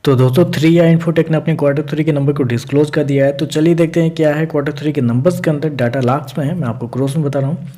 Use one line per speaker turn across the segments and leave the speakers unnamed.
तो दोस्तों 3 इन्फोटेक ने अपने क्वार्टर 3 के नंबर को डिस्क्लोज कर दिया है। तो चलिए देखते हैं क्या है क्वार्टर 3 के नंबर्स के अंदर। डाटा लाख्स में है, मैं आपको क्रोस में बता रहा हूँ।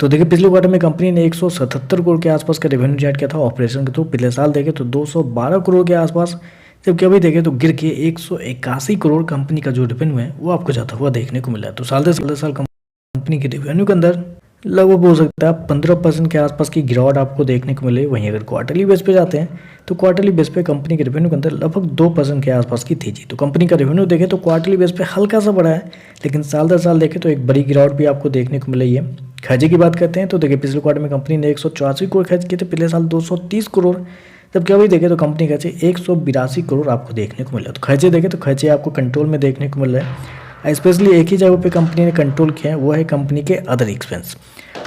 तो देखिए पिछले क्वार्टर में कंपनी ने 177 करोड़ के आसपास का रेवेन्यू जनरेट किया था ऑपरेशन के थ्रू। पिछले साल देखें तो 212 करोड़ के आसपास, जबकि अभी देखें तो गिर के 181 करोड़ कंपनी का जो रेवेन्यू है वो आपको जाता हुआ देखने को मिला है। तो साल दर साल कंपनी के रेवेन्यू के अंदर लगभग बोल सकता है 15% के आसपास की गिरावट आपको देखने को मिले। वहीं अगर क्वार्टरली बेस पे जाते हैं तो क्वार्टरली बेस पे कंपनी के रेवेन्यू के अंदर लगभग 2% के आसपास की तेजी। तो कंपनी का रेवेन्यू देखें तो क्वार्टरली बेस पे हल्का सा बढ़ा है, लेकिन साल दर साल देखें तो एक बड़ी गिरावट भी आपको देखने को मिली है। खर्चे की बात करते हैं तो देखिए पिछले क्वार्टर में कंपनी ने 184 करोड़ खर्च किए थे, पिछले साल 230 करोड़, जबकि अभी देखें तो कंपनी खर्चे 182 करोड़ आपको देखने को मिला। तो खर्चे देखें तो खर्चे आपको कंट्रोल में देखने को मिल रहे हैं। स्पेशली एक ही जगह पे कंपनी ने कंट्रोल किया है, वो है कंपनी के अदर एक्सपेंस।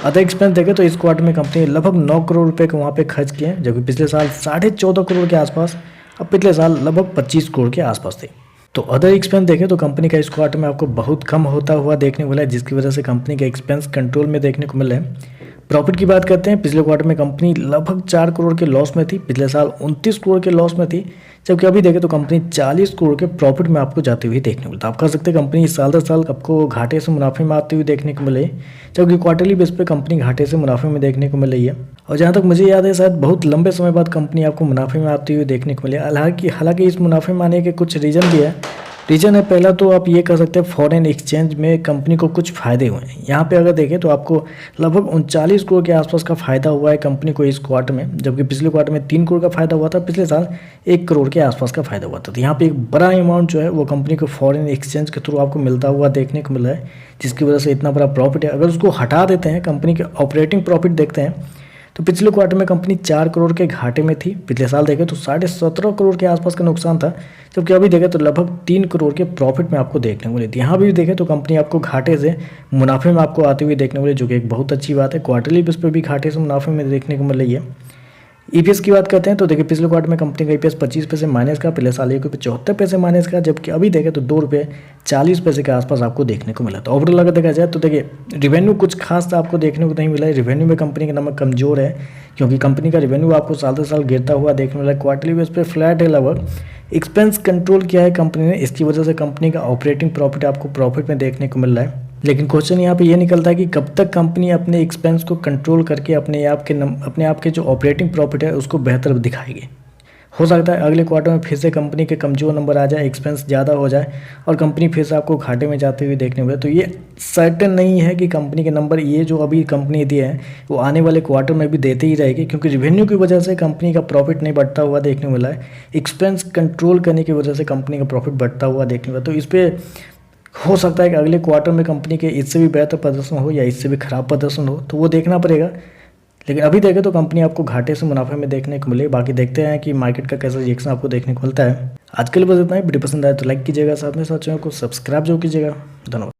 अदर एक्सपेंस देखें तो इस क्वार्टर में कंपनी ने लगभग 9 करोड़ रुपए के वहाँ पे खर्च किए हैं, जबकि पिछले साल 14.5 करोड़ के आसपास, अब पिछले साल लगभग 25 करोड़ के आसपास थे। तो अदर एक्सपेंस देखें तो कंपनी का इस क्वार्टर में आपको बहुत कम होता हुआ देखने को मिला है, जिसकी वजह से कंपनी के एक्सपेंस कंट्रोल में देखने को मिल रहे हैं। प्रॉफिट की बात करते हैं, पिछले क्वार्टर में कंपनी लगभग 4 करोड़ के लॉस में थी, पिछले साल 29 करोड़ के लॉस में थी, जबकि अभी देखें तो कंपनी 40 करोड़ के प्रॉफिट में आपको जाते हुए देखने को मिलता है। आप कह सकते हैं कंपनी साल दर साल आपको घाटे से मुनाफे में आते हुए देखने को मिले, जबकि क्वार्टरली बेस पे कंपनी घाटे से मुनाफे में देखने को मिल रही है। और जहाँ तक मुझे याद है शायद बहुत लंबे समय बाद कंपनी आपको मुनाफे में आते हुए देखने को मिले। हालांकि इस मुनाफे में आने के कुछ रीज़न भी है। रीज़न है पहला तो आप ये कह सकते हैं फॉरेन एक्सचेंज में कंपनी को कुछ फ़ायदे हुए हैं। यहाँ पे अगर देखें तो आपको लगभग 39 करोड़ के आसपास का फ़ायदा हुआ है कंपनी को इस क्वार्टर में, जबकि पिछले क्वार्टर में 3 करोड़ का फ़ायदा हुआ था, पिछले साल 1 करोड़ के आसपास का फ़ायदा हुआ था। तो यहाँ पे एक बड़ा अमाउंट जो है वो कंपनी को फॉरेन एक्सचेंज के थ्रू आपको मिलता हुआ देखने को मिला है, जिसकी वजह से इतना बड़ा प्रॉफिट है। अगर उसको हटा देते हैं, कंपनी के ऑपरेटिंग प्रॉफिट देखते हैं तो पिछले क्वार्टर में कंपनी 4 करोड़ के घाटे में थी, पिछले साल देखें तो 17.5 करोड़ के आसपास का नुकसान था, जबकि अभी देखें तो लगभग 3 करोड़ के प्रॉफिट में आपको देखने को मिली थी। यहाँ भी देखें तो कंपनी आपको घाटे से मुनाफे में आपको आते हुए देखने को मिले, जो कि एक बहुत अच्छी बात है। क्वार्टरली बेस पर भी घाटे से मुनाफे में देखने को मिल रही है। ईपीएस की बात करते हैं तो देखिए पिछले क्वार्टर में कंपनी का ईपीएस 25 पैसे माइनस का, पिछले साल 1 रुपये 74 पैसे माइनस का, जबकि अभी देखें तो 2 रुपये 40 पैसे के आसपास आपको देखने को मिला। तो ओवरऑल अगर देखा जाए तो देखिए रेवेन्यू कुछ खास आपको देखने को नहीं मिला है। रेवेन्यू में कंपनी का नंबर कमजोर है, क्योंकि कंपनी का रेवेन्यू आपको साल दर साल गिरता हुआ देखने को मिला है। क्वार्टरली बेस पे फ्लैट है लगभग। एक्सपेंस कंट्रोल किया है कंपनी ने, इसकी वजह से कंपनी का ऑपरेटिंग प्रॉफिट आपको प्रॉफिट में देखने को मिल रहा है। लेकिन क्वेश्चन यहाँ पे ये निकलता है कि कब तक कंपनी अपने एक्सपेंस को कंट्रोल करके अपने आप के जो ऑपरेटिंग प्रॉफिट है उसको बेहतर दिखाएगी। हो सकता है अगले क्वार्टर में फिर से कंपनी के कमजोर नंबर आ जाए, एक्सपेंस ज़्यादा हो जाए और कंपनी फिर से आपको घाटे में जाते हुए देखने हुए। तो ये सर्टेन नहीं है कि कंपनी के नंबर ये जो अभी कंपनी दिए हैं वो आने वाले क्वार्टर में भी देते ही रहेगी, क्योंकि रेवेन्यू की वजह से कंपनी का प्रॉफिट नहीं बढ़ता हुआ देखने को मिला है। एक्सपेंस कंट्रोल करने की वजह से कंपनी का प्रॉफिट बढ़ता हुआ देखने को मिला। तो इस पर हो सकता है कि अगले क्वार्टर में कंपनी के इससे भी बेहतर प्रदर्शन हो या इससे भी खराब प्रदर्शन हो, तो वो देखना पड़ेगा। लेकिन अभी देखें तो कंपनी आपको घाटे से मुनाफे में देखने को मिले। बाकी देखते हैं कि मार्केट का कैसा रिएक्शन आपको देखने को मिलता है। आज के लिए बस इतना ही। वीडियो पसंद आए तो लाइक कीजिएगा, साथ में साथ चैनल को सब्सक्राइब जरूर कीजिएगा। धन्यवाद।